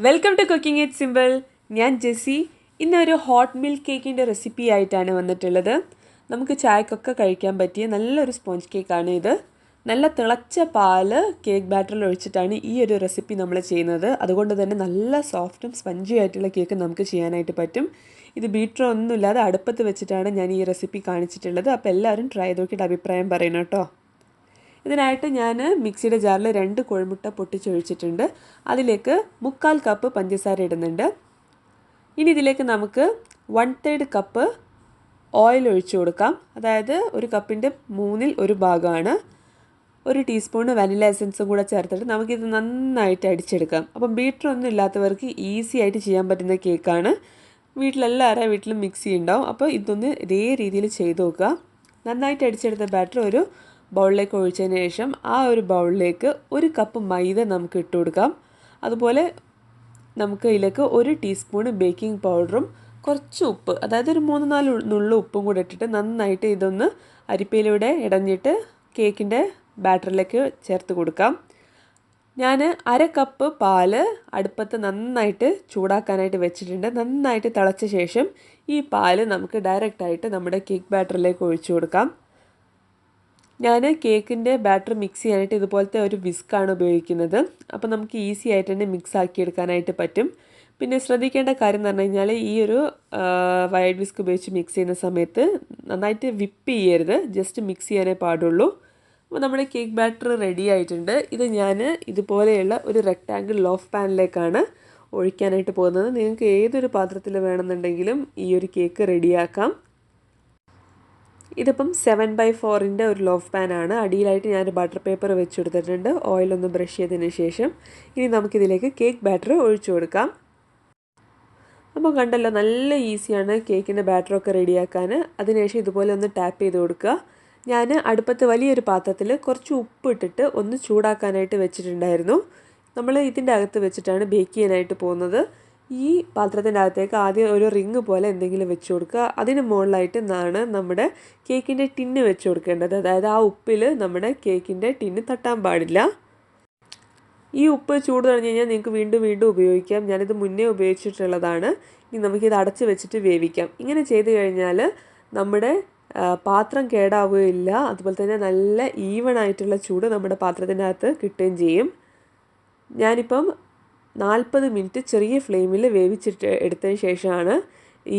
Welcome to cooking it simple. ഞാൻ ജെസ്സി. ഇന്നൊരു hot milk കേക്കിൻ്റെ റെസിപ്പി ആയിട്ടാണ് വന്നിട്ടുള്ളത്. നമുക്ക് ചായക്കൊക്കെ കഴിക്കാൻ പറ്റിയ നല്ലൊരു സ്പോഞ്ച് കേക്കാണ് ഇത്. നല്ല തിളച്ച പാല് കേക്ക് ബാറ്ററിൽ ഒഴിച്ചിട്ടാണ് ഈ ഒരു റെസിപ്പി നമ്മൾ ചെയ്യുന്നത്. അതുകൊണ്ട് തന്നെ നല്ല സോഫ്റ്റും സ്പഞ്ചി ആയിട്ടുള്ള കേക്ക് നമുക്ക് ചെയ്യാനായിട്ട് പറ്റും. ഇത് ബീറ്റർ ഒന്നുമില്ലാതെ അടുപ്പത്ത് വെച്ചിട്ടാണ് ഞാൻ ഈ റെസിപ്പി കാണിച്ചിട്ടുള്ളത്. അപ്പോൾ എല്ലാവരും ട്രൈ ചെയ്ത് നോക്കിയിട്ട് അഭിപ്രായം പറയണം കേട്ടോ. ഇതിനായിട്ട് ഞാൻ മിക്സിയുടെ ജാറിൽ 2 കോഴിമുട്ട പൊട്ടിച്ചൊഴിച്ചിട്ടുണ്ട്. അതിലേക്ക് 1/4 കപ്പ് പഞ്ചസാര ഇടുന്നുണ്ട്. ഇനി ഇതിലേക്ക് നമുക്ക് 1/3 കപ്പ് ഓയിൽ ഒഴിച്ചു കൊടുക്കാം. അതായത് ഒരു കപ്പിൻ്റെ 1/3 ഭാഗമാണ്. 1 ടീസ്പൂൺ വാനില എസൻസും കൂടെ ചേർത്തിട്ട് നമുക്കിത് നന്നായിട്ട് അടിച്ചെടുക്കാം. അപ്പം ബീറ്റർ ഒന്നും ഇല്ലാത്തവർക്ക് ഈസി ആയിട്ട് ചെയ്യാൻ പറ്റുന്ന കേക്കാണ്. വീട്ടിലെല്ലാവരുടെ വീട്ടിലും മിക്സി ഉണ്ടാവും. അപ്പോൾ ഇതൊന്ന് ഇതേ രീതിയിൽ ചെയ്ത് നോക്കുക. നന്നായിട്ട് അടിച്ചെടുത്ത ബാറ്റർ ഒരു ബൗളിലേക്ക് ഒഴിച്ചതിന് ശേഷം ആ ഒരു ബൗളിലേക്ക് 1 കപ്പ് മൈദ നമുക്ക് ഇട്ട് കൊടുക്കാം. അതുപോലെ നമുക്ക് ഇതിലേക്ക് 1 ടീസ്പൂൺ ബേക്കിംഗ് പൗഡറും കുറച്ച് ഉപ്പ്, അതായത് ഒരു 3-4 നുള്ളു ഉപ്പും കൂടെ ഇട്ടിട്ട് നന്നായിട്ട് ഇതൊന്ന് അരിപ്പയിലൂടെ ഇടഞ്ഞിട്ട് കേക്കിൻ്റെ ബാറ്ററിലേക്ക് ചേർത്ത് കൊടുക്കാം. ഞാൻ 1/2 കപ്പ് പാല് അടുപ്പത്ത് നന്നായിട്ട് ചൂടാക്കാനായിട്ട് വെച്ചിട്ടുണ്ട്. നന്നായിട്ട് തിളച്ച ശേഷം ഈ പാല് നമുക്ക് ഡയറക്റ്റായിട്ട് നമ്മുടെ കേക്ക് ബാറ്ററിലേക്ക് ഒഴിച്ചു കൊടുക്കാം. ഞാൻ കേക്കിൻ്റെ ബാറ്റർ മിക്സ് ചെയ്യാനായിട്ട് ഇതുപോലത്തെ ഒരു വിസ്ക്കാണ് ഉപയോഗിക്കുന്നത്. അപ്പോൾ നമുക്ക് ഈസി ആയിട്ട് തന്നെ മിക്സ് ആക്കിയെടുക്കാനായിട്ട് പറ്റും. പിന്നെ ശ്രദ്ധിക്കേണ്ട കാര്യം എന്ന് പറഞ്ഞു കഴിഞ്ഞാൽ ഈ ഒരു വൈഡ് വിസ്ക് ഉപയോഗിച്ച് മിക്സ് ചെയ്യുന്ന സമയത്ത് നന്നായിട്ട് വിപ്പ് ചെയ്യരുത്, ജസ്റ്റ് മിക്സ് ചെയ്യാനേ പാടുള്ളൂ. അപ്പോൾ നമ്മുടെ കേക്ക് ബാറ്റർ റെഡി ആയിട്ടുണ്ട്. ഇത് ഞാൻ ഇതുപോലെയുള്ള ഒരു റെക്റ്റാങ്കിൾ ലോഫ് പാനിലേക്കാണ് ഒഴിക്കാനായിട്ട് പോകുന്നത്. നിങ്ങൾക്ക് ഏതൊരു പാത്രത്തിൽ വേണമെന്നുണ്ടെങ്കിലും ഈ ഒരു കേക്ക് റെഡിയാക്കാം. ഇതിപ്പം 7/4 ഒരു ലോഫ് പാനാണ്. അടിയിലായിട്ട് ഞാൻ ബട്ടർ പേപ്പർ വെച്ച് കൊടുത്തിട്ടുണ്ട്, ഓയിലൊന്ന് ബ്രഷ് ചെയ്തതിന് ശേഷം. ഇനി നമുക്കിതിലേക്ക് കേക്ക് ബാറ്റർ ഒഴിച്ചു കൊടുക്കാം. അപ്പോൾ കണ്ടല്ലോ, നല്ല ഈസിയാണ് കേക്കിൻ്റെ ബാറ്ററൊക്കെ റെഡിയാക്കാൻ. അതിനുശേഷം ഇതുപോലെ ഒന്ന് ടാപ്പ് ചെയ്ത് കൊടുക്കുക. ഞാൻ അടുപ്പത്ത് വലിയൊരു പാത്രത്തിൽ കുറച്ച് ഉപ്പ് ഇട്ടിട്ട് ഒന്ന് ചൂടാക്കാനായിട്ട് വെച്ചിട്ടുണ്ടായിരുന്നു. നമ്മൾ ഇതിൻ്റെ അകത്ത് വെച്ചിട്ടാണ് ബേക്ക് ചെയ്യാനായിട്ട് പോകുന്നത്. ഈ പാത്രത്തിൻ്റെ അകത്തേക്ക് ആദ്യം ഒരു റിങ് പോലെ എന്തെങ്കിലും വെച്ച് കൊടുക്കുക. അതിന് മുകളിലായിട്ട് നമ്മുടെ കേക്കിൻ്റെ ടിന്ന് വെച്ച് കൊടുക്കേണ്ടത്. അതായത് ആ ഉപ്പിൽ നമ്മുടെ കേക്കിൻ്റെ ടിന്ന് തട്ടാൻ പാടില്ല. ഈ ഉപ്പ് ചൂട് കഴിഞ്ഞ് കഴിഞ്ഞാൽ നിങ്ങൾക്ക് വീണ്ടും വീണ്ടും ഉപയോഗിക്കാം. ഞാനിത് മുന്നേ ഉപയോഗിച്ചിട്ടുള്ളതാണ്. ഇനി നമുക്കിത് അടച്ച് വെച്ചിട്ട് വേവിക്കാം. ഇങ്ങനെ ചെയ്ത് കഴിഞ്ഞാൽ നമ്മുടെ പാത്രം കേടാവുകയില്ല. അതുപോലെ തന്നെ നല്ല ഈവൺ ആയിട്ടുള്ള ചൂട് നമ്മുടെ പാത്രത്തിൻ്റെ അകത്ത് കിട്ടുകയും ചെയ്യും. ഞാനിപ്പം 40 മിനിറ്റ് ചെറിയ ഫ്ലെയിമിൽ വേവിച്ചിട്ട് എടുത്തതിന് ശേഷമാണ്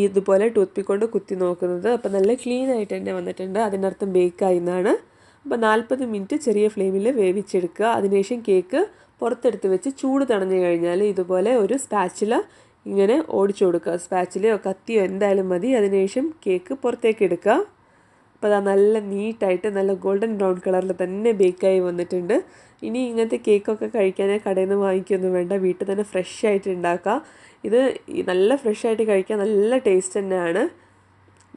ഇതുപോലെ ടൂത്ത് പിക്ക് കൊണ്ട് കുത്തി നോക്കുന്നത്. അപ്പോൾ നല്ല ക്ലീൻ ആയിട്ട് തന്നെ വന്നിട്ടുണ്ട്. അതിനർത്ഥം ബേക്കായി എന്നാണ്. അപ്പോൾ 40 മിനിറ്റ് ചെറിയ ഫ്ലെയിമിൽ വേവിച്ചെടുക്കുക. അതിനുശേഷം കേക്ക് പുറത്തെടുത്ത് വെച്ച് ചൂട് തണഞ്ഞു കഴിഞ്ഞാൽ ഇതുപോലെ ഒരു സ്പാച്ചില ഇങ്ങനെ ഓടിച്ചു കൊടുക്കുക. സ്പാച്ചിലയോ കത്തിയോ എന്തായാലും മതി. അതിനുശേഷം കേക്ക് പുറത്തേക്ക് എടുക്കുക. അപ്പോൾ അത് നല്ല നീറ്റായിട്ട് നല്ല ഗോൾഡൻ ബ്രൗൺ കളറിൽ തന്നെ ബേക്കായി വന്നിട്ടുണ്ട്. ഇനി ഇങ്ങനത്തെ കേക്കൊക്കെ കഴിക്കാനായി കടയിൽ നിന്ന് വാങ്ങിക്കൊന്നും വേണ്ട, വീട്ടിൽ തന്നെ ഫ്രഷ് ആയിട്ട് ഉണ്ടാക്കുക. ഇത് നല്ല ഫ്രഷ് ആയിട്ട് കഴിക്കാൻ നല്ല ടേസ്റ്റ് തന്നെയാണ്.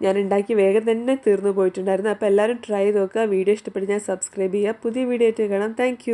ഞാൻ ഉണ്ടാക്കി വേഗം തന്നെ തീർന്നു പോയിട്ടുണ്ടായിരുന്നു. അപ്പോൾ എല്ലാവരും ട്രൈ ചെയ്ത് നോക്കുക. വീഡിയോ ഇഷ്ടപ്പെട്ട് ഞാൻ സബ്സ്ക്രൈബ് ചെയ്യുക. പുതിയ വീഡിയോ ആയിട്ട് കാണാം. താങ്ക്